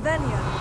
Ravenia.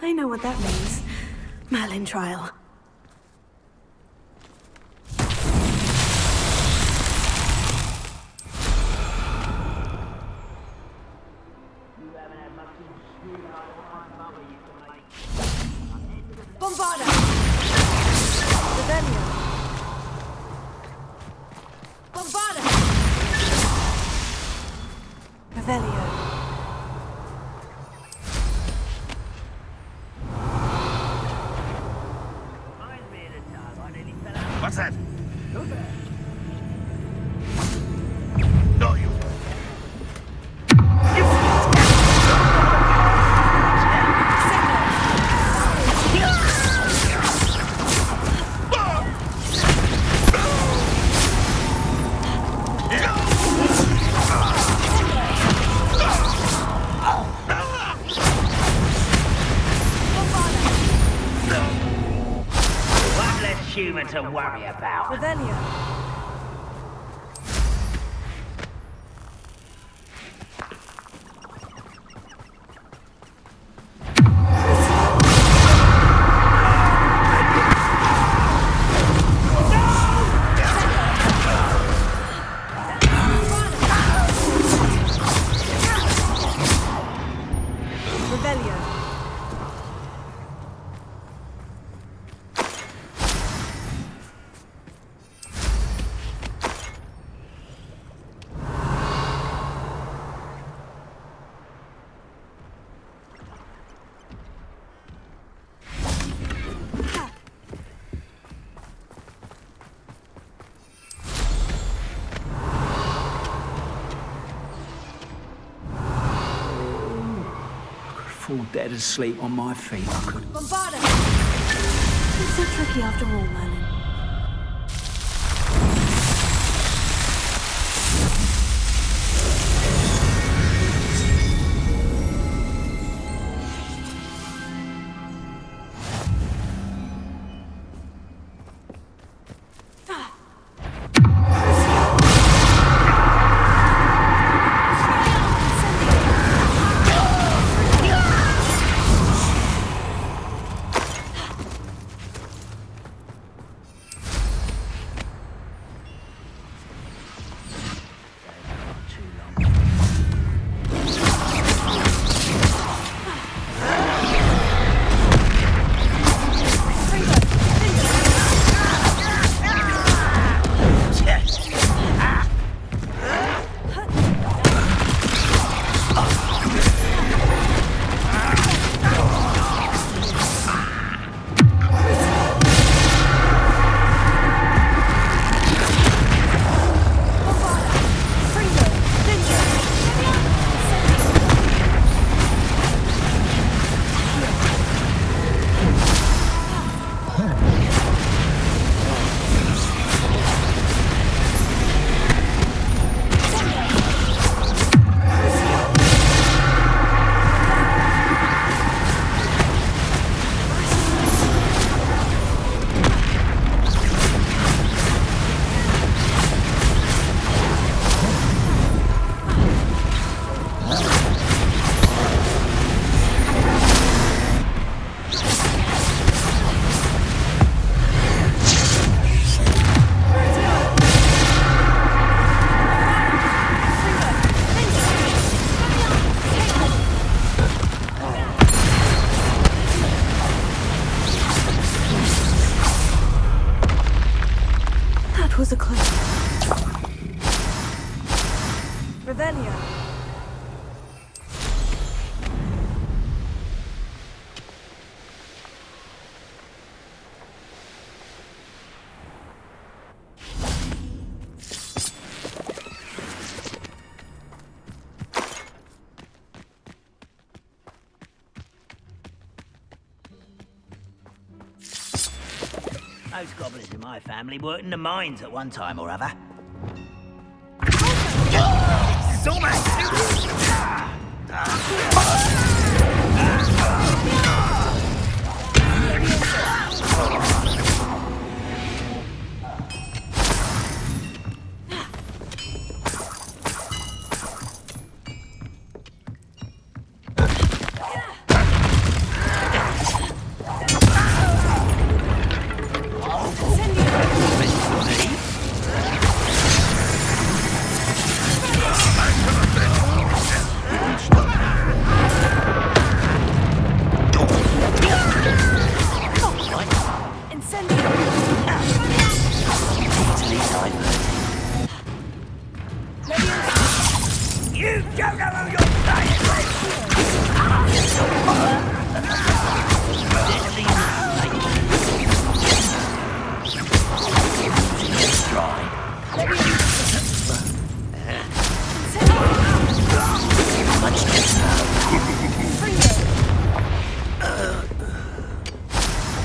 I know what that means. Merlin trial. Bombarda! Ravenia! Bombarda! Revelio. What's that? Not you. Human to worry about. Ravenia. fall dead asleep on my feet, I could. Bombarda! It's so tricky after all, Merlin. That was a close one. Revelio. Those goblins in my family worked in the mines at one time or other.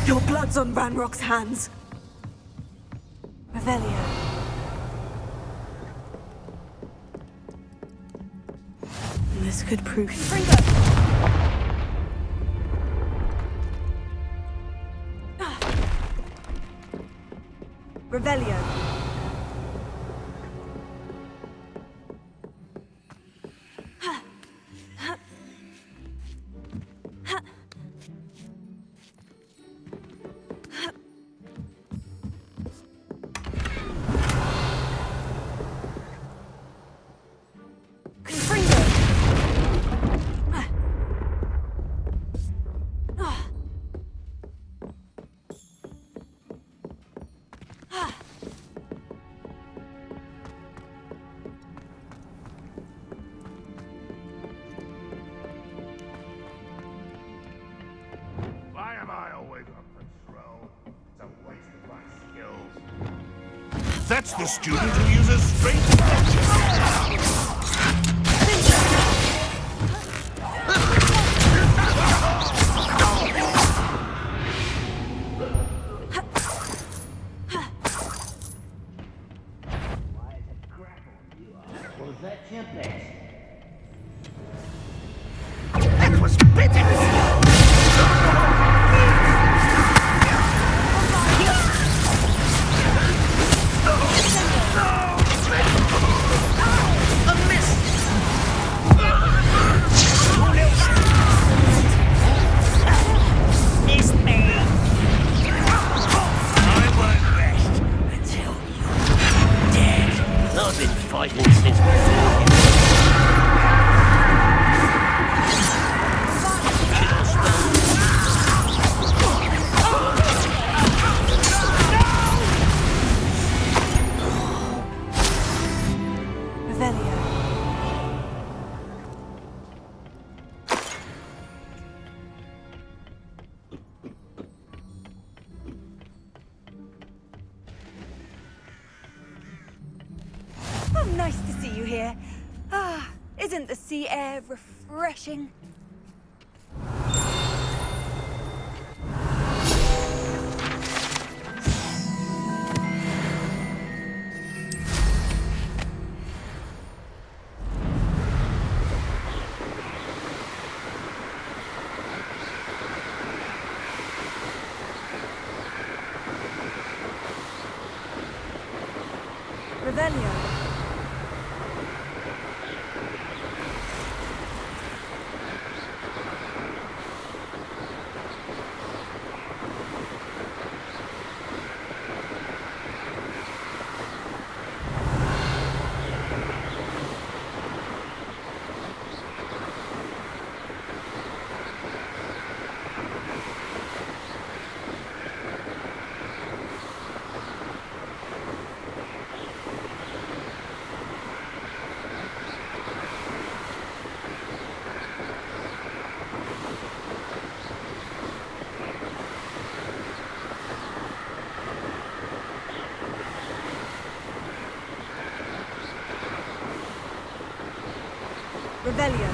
Your blood's on Ranrock's hands. Revelio. This could prove... Revelio. Why am I always on patrol? It's a waste of my skills. That's the student who uses strength. Isn't the sea air refreshing? Revelio. Revelio.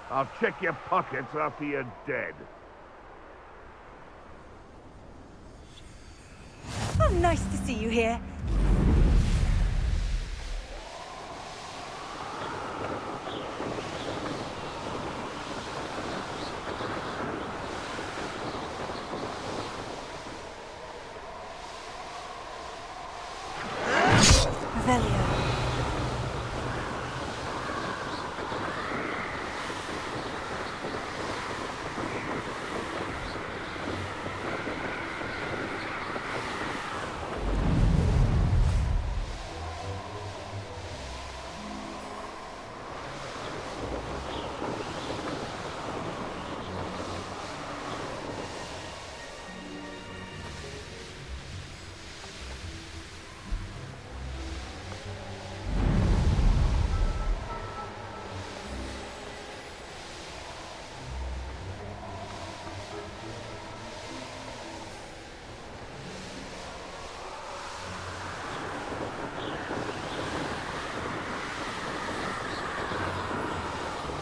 I'll check your pockets after you're dead. Oh, nice to see you here. Revelio.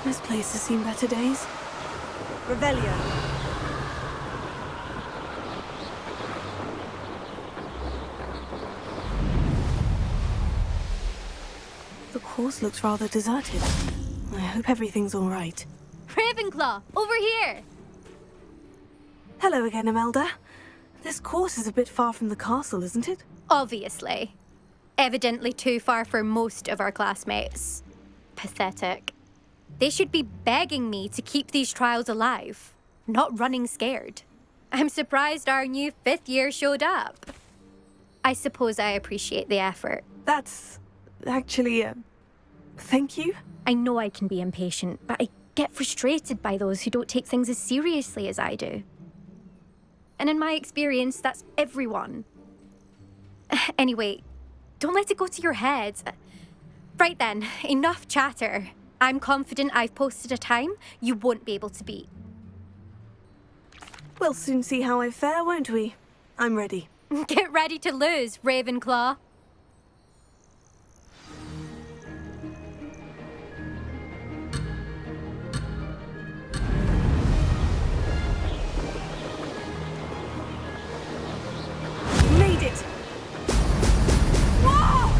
This place has seen better days. Revelio. The course looks rather deserted. I hope everything's all right. Ravenclaw, over here! Hello again, Imelda. This course is a bit far from the castle, isn't it? Obviously. Evidently too far for most of our classmates. Pathetic. They should be begging me to keep these trials alive, not running scared. I'm surprised our new 5th year showed up. I suppose I appreciate the effort. That's actually, thank you. I know I can be impatient, but I get frustrated by those who don't take things as seriously as I do. And in my experience, that's everyone. Anyway, don't let it go to your head. Right then, enough chatter. I'm confident I've posted a time you won't be able to beat. We'll soon see how I fare, won't we? I'm ready. Get ready to lose, Ravenclaw. Made it! Whoa!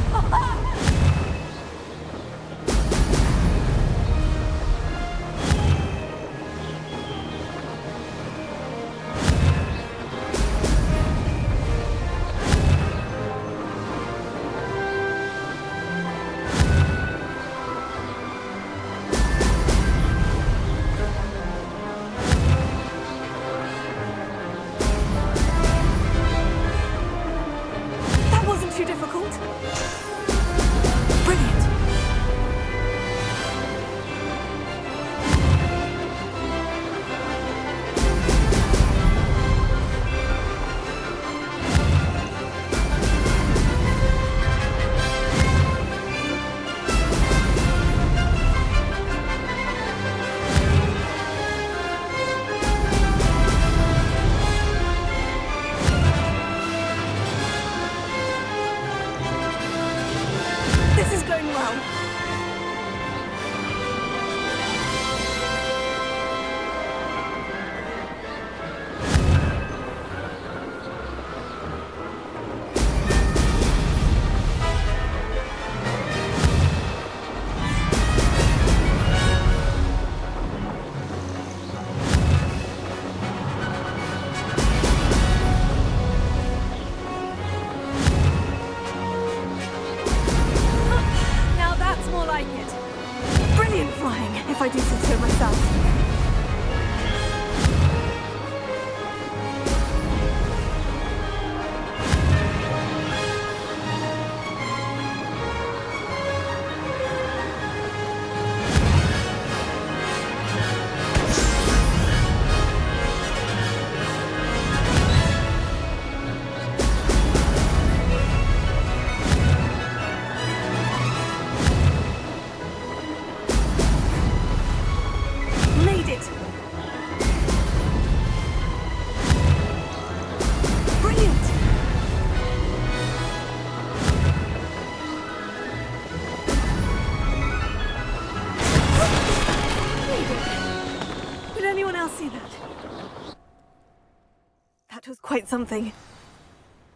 That was quite something.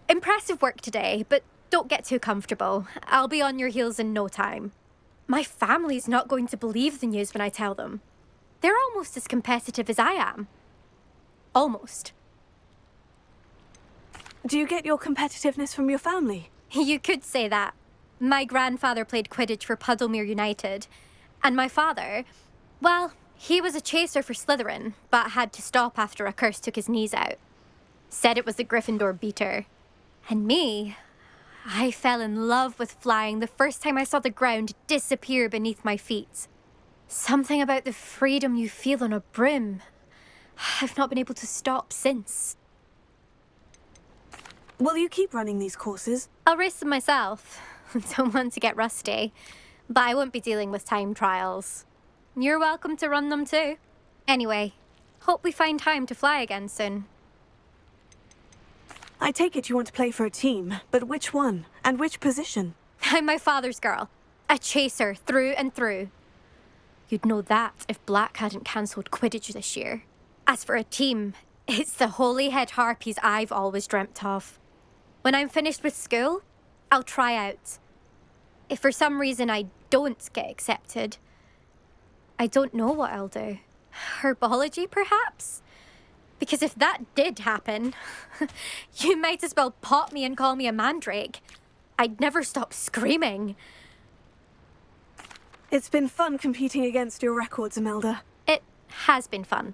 Impressive work today, but don't get too comfortable. I'll be on your heels in no time. My family's not going to believe the news when I tell them. They're almost as competitive as I am. Almost. Do you get your competitiveness from your family? You could say that. My grandfather played Quidditch for Puddlemere United. And my father, well, he was a chaser for Slytherin, but had to stop after a curse took his knees out. Said it was the Gryffindor beater. And me, I fell in love with flying the first time I saw the ground disappear beneath my feet. Something about the freedom you feel on a broom. I've not been able to stop since. Will you keep running these courses? I'll race them myself. Don't want to get rusty. But I won't be dealing with time trials. You're welcome to run them too. Anyway, hope we find time to fly again soon. I take it you want to play for a team, but which one? And which position? I'm my father's girl. A chaser through and through. You'd know that if Black hadn't cancelled Quidditch this year. As for a team, it's the Holyhead Harpies I've always dreamt of. When I'm finished with school, I'll try out. If for some reason I don't get accepted, I don't know what I'll do. Herbology, perhaps? Because if that did happen, you might as well pop me and call me a mandrake. I'd never stop screaming. It's been fun competing against your records, Imelda. It has been fun.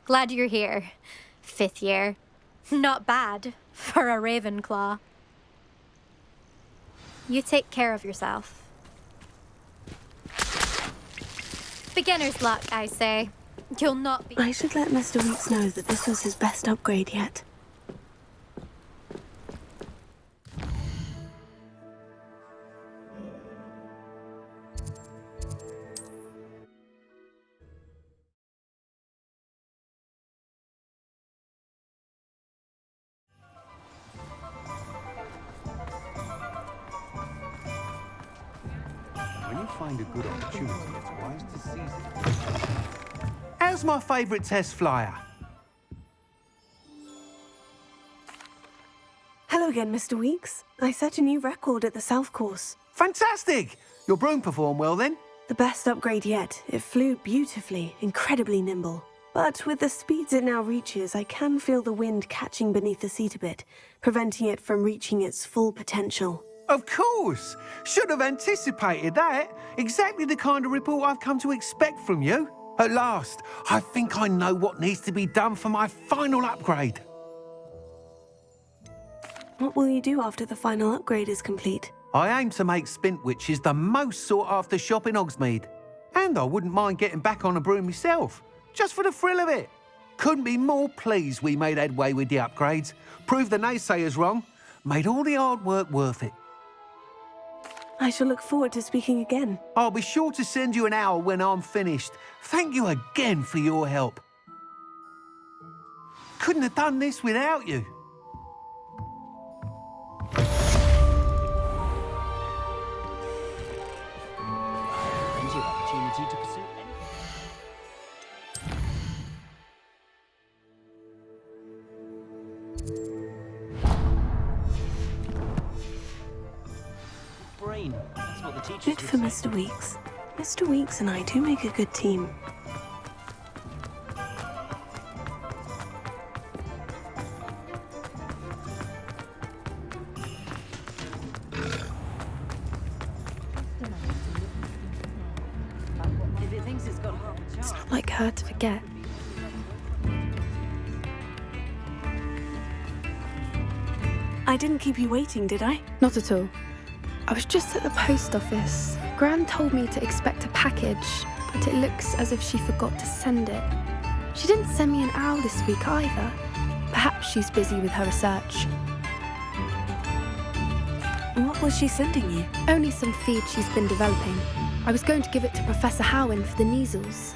Glad you're here. 5th year. Not bad for a Ravenclaw. You take care of yourself. Beginner's luck, I say. You'll not be... I should let Mr. Weeks know that this was his best upgrade yet. When you find a good opportunity, it's wise to seize it. How's my favourite test flyer? Hello again, Mr. Weeks. I set a new record at the South course. Fantastic! Your broom performed well then? The best upgrade yet. It flew beautifully, incredibly nimble. But with the speeds it now reaches, I can feel the wind catching beneath the seat a bit, preventing it from reaching its full potential. Of course! Should have anticipated that. Exactly the kind of report I've come to expect from you. At last, I think I know what needs to be done for my final upgrade. What will you do after the final upgrade is complete? I aim to make Spintwitches the most sought-after shop in Hogsmeade. And I wouldn't mind getting back on a broom myself, just for the thrill of it. Couldn't be more pleased we made headway with the upgrades, proved the naysayers wrong, made all the hard work worth it. I shall look forward to speaking again. I'll be sure to send you an owl when I'm finished. Thank you again for your help. Couldn't have done this without you. Plenty of opportunity to pursue anything. Brain. That's what the teachers Good for would say. Mr. Weeks. Mr. Weeks and I do make a good team. If it thinks it's got a proper It's charge. not like her to forget. I didn't keep you waiting, did I? Not at all. I was just at the post office. Gran told me to expect a package, but it looks as if she forgot to send it. She didn't send me an owl this week either. Perhaps she's busy with her research. What was she sending you? Only some feed she's been developing. I was going to give it to Professor Howin for the measles.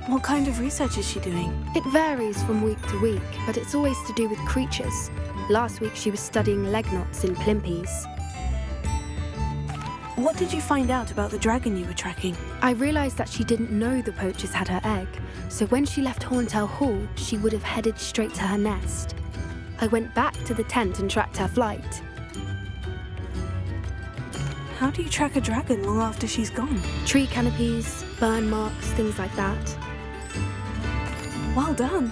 What kind of research is she doing? It varies from week to week, but it's always to do with creatures. Last week she was studying leg knots in Plimpies. What did you find out about the dragon you were tracking? I realized that she didn't know the poachers had her egg, so when she left Horntail Hall, she would have headed straight to her nest. I went back to the tent and tracked her flight. How do you track a dragon long after she's gone? Tree canopies, burn marks, things like that. Well done.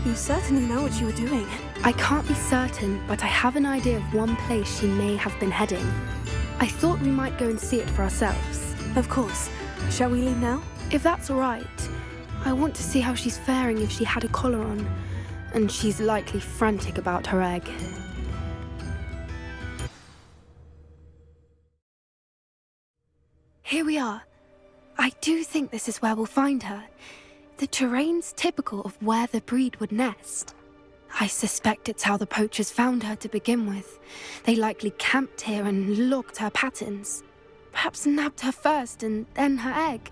You certainly know what you were doing. I can't be certain, but I have an idea of one place she may have been heading. I thought we might go and see it for ourselves. Of course. Shall we leave now? If that's all right. I want to see how she's faring if she had a collar on. And she's likely frantic about her egg. Here we are. I do think this is where we'll find her. The terrain's typical of where the breed would nest. I suspect it's how the poachers found her to begin with. They likely camped here and logged her patterns. Perhaps nabbed her first and then her egg.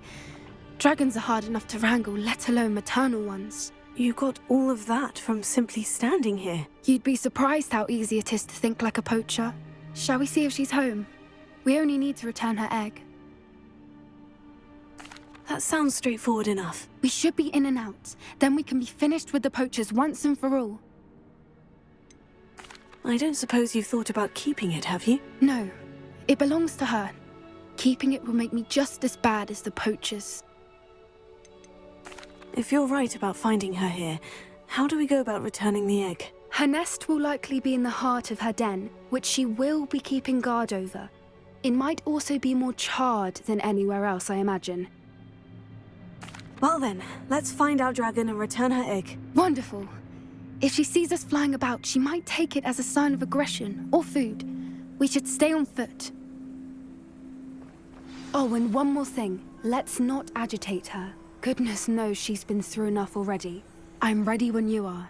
Dragons are hard enough to wrangle, let alone maternal ones. You got all of that from simply standing here. You'd be surprised how easy it is to think like a poacher. Shall we see if she's home? We only need to return her egg. That sounds straightforward enough. We should be in and out. Then we can be finished with the poachers once and for all. I don't suppose you've thought about keeping it, have you? No. It belongs to her. Keeping it will make me just as bad as the poachers. If you're right about finding her here, how do we go about returning the egg? Her nest will likely be in the heart of her den, which she will be keeping guard over. It might also be more charred than anywhere else, I imagine. Well then, let's find our dragon and return her egg. Wonderful. If she sees us flying about, she might take it as a sign of aggression or food. We should stay on foot. Oh, and one more thing. Let's not agitate her. Goodness knows she's been through enough already. I'm ready when you are.